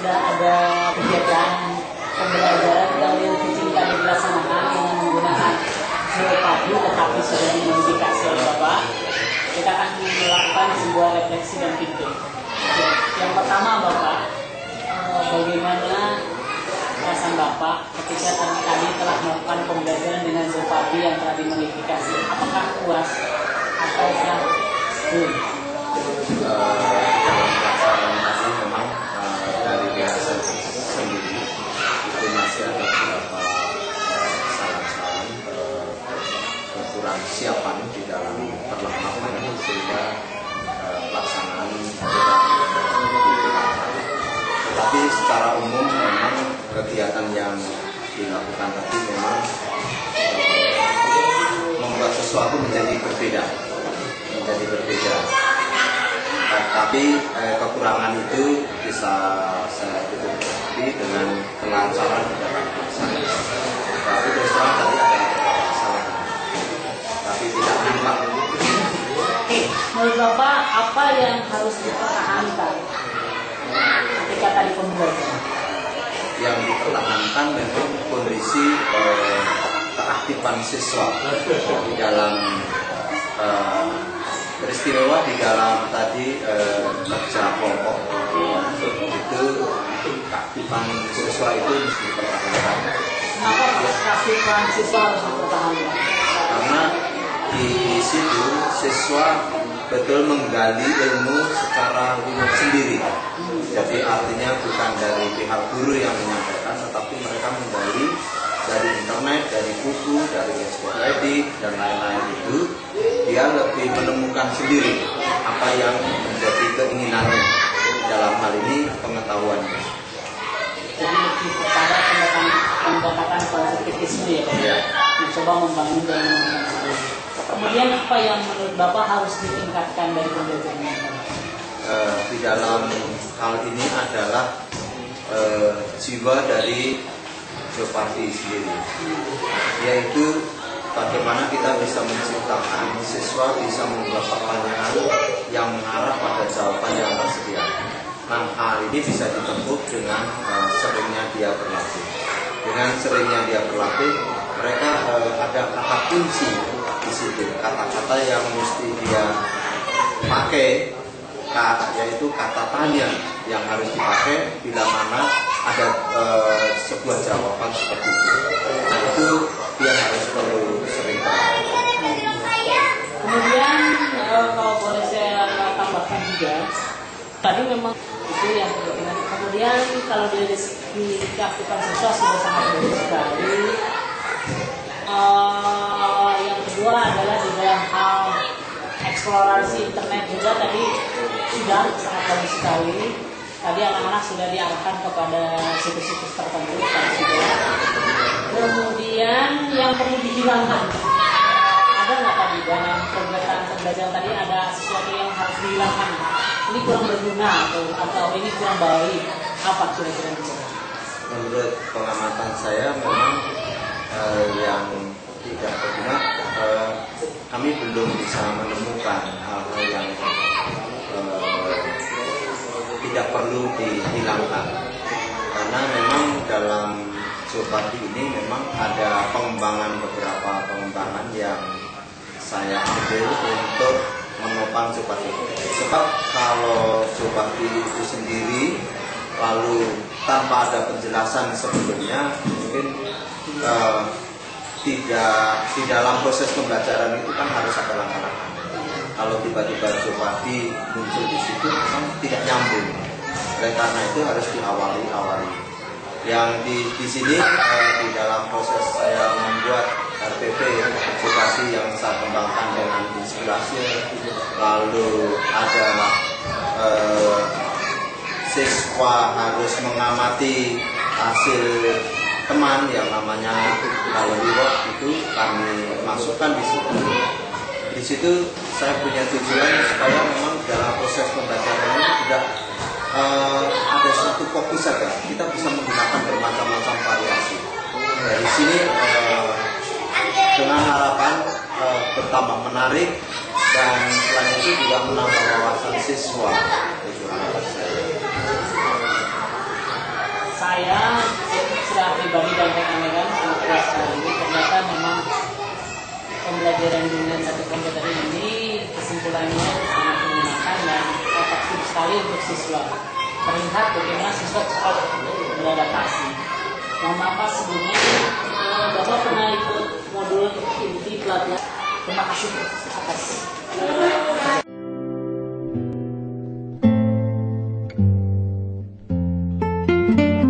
sudah ada kegiatan pembelajaran dari kucing tadi dilaksanakan dengan menggunakan padi, tetapi sudah dimodifikasi oleh Bapak. Kita akan melakukan sebuah refleksi dan feedback. Yang pertama Bapak, bagaimana perasaan Bapak ketika tadi telah melakukan pembelajaran dengan padi yang telah dimodifikasi? Apakah puas ataukah belum? Dalam pelaksanaan tadi memang dari pihak sendiri itu masih ada beberapa kesalahan kurang siapan di dalam perlakuan sehingga pelaksanaan tetapi secara umum memang kegiatan yang dilakukan tadi memang membuat sesuatu menjadi berbeda. Tapi kekurangan itu bisa saya tutupi dengan kelancaran di dalam pelaksanaan. Tapi terus terang tadi ada kesalahan, tapi tidak nampak. Oke, menurut Bapak apa yang harus dipertahankan ketika tadi pembelajaran? Yang dipertahankan memang kondisi keaktifan siswa di dalam beristimewa di dalam tadi kerja kelompok itu keaktifan siswa itu mesti dipertahankan. Kenapa keaktifan siswa harus dipertahankan? Karena di situ siswa betul menggali ilmu secara umum sendiri. Jadi artinya bukan dari pihak guru yang menyampaikan, tetapi mereka menggali dari internet, dari buku, dari ensiklopedia dan lain-lain itu. Dia lebih menemukan sendiri apa yang menjadi keinginannya dalam hal ini pengetahuannya. Jadi lebih kepada pendekatan kualitatifisme ya Pak? Ya. Mencoba membangun dan membangun. Kemudian apa yang menurut Bapak harus ditingkatkan dari pembelajaran ini? Di dalam hal ini adalah jiwa dari Jopati sendiri, yaitu bagaimana kita bisa menciptakan siswa bisa membuat pertanyaan yang mengarah pada jawaban yang tersedia. Nah, hal ini bisa ditempuh dengan seringnya dia berlatih. Dengan seringnya dia berlatih, mereka ada kata kunci di situ, kata-kata yang mesti dia pakai, yaitu kata tanya yang harus dipakai bila mana ada sebuah jawaban seperti itu. Nah, itu dia harus perlu sering terlatih. Kemudian kalau boleh saya tambahkan juga, tadi memang itu yang penting. Kemudian kalau dari segi keaktifan siswa sudah sangat bagus sekali. Yang kedua adalah di dalam hal eksplorasi internet juga tadi sudah sangat bagus sekali. Tadi anak-anak sudah diarahkan kepada situs-situs tertentu juga. Kemudian yang perlu dihilangkan, ada nggak tadi dalam kegiatan pembelajaran tadi ada sesuatu yang harus dihilangkan? Ini kurang berguna atau ini kurang baik? Apa kira-kira itu? Menurut pengamatan saya memang yang tidak berguna, kami belum bisa menemukan hal-hal yang tidak perlu dihilangkan, karena memang dalam Jopati ini memang ada beberapa pengembangan yang saya ambil untuk menopang Jopati. Sebab kalau Jopati itu sendiri lalu tanpa ada penjelasan sebelumnya, mungkin tidak di dalam proses pembelajaran itu kan harus ada langkah-langkah. Kalau tiba-tiba Jopati muncul di situ memang tidak nyambung. Oleh karena itu harus diawali. Yang di sini di dalam proses saya membuat RPP edukasi yang saya kembangkan dengan inspirasi, lalu ada siswa harus mengamati hasil teman yang namanya Gallery Work, itu kami masukkan di situ. Di situ saya punya tujuan supaya memang dalam proses pembelajaran ini tidak ada satu fokus saja. Kita bisa menggunakan bermacam-macam variasi. Dari sini dengan harapan bertambah menarik dan selain itu juga menambah wawasan siswa. Itu harapan saya. saya secara pribadi dan rekan-rekan anak kelas kali ini ternyata memang pembelajaran dengan satu komputer ini kesimpulannya sangat menyenangkan dan efektif sekali untuk siswa. Terlihat bagaimana siswa cepat beradaptasi. Mohon maaf sebelumnya, Bapak pernah ikut modul inti pelatihan. Terima kasih atas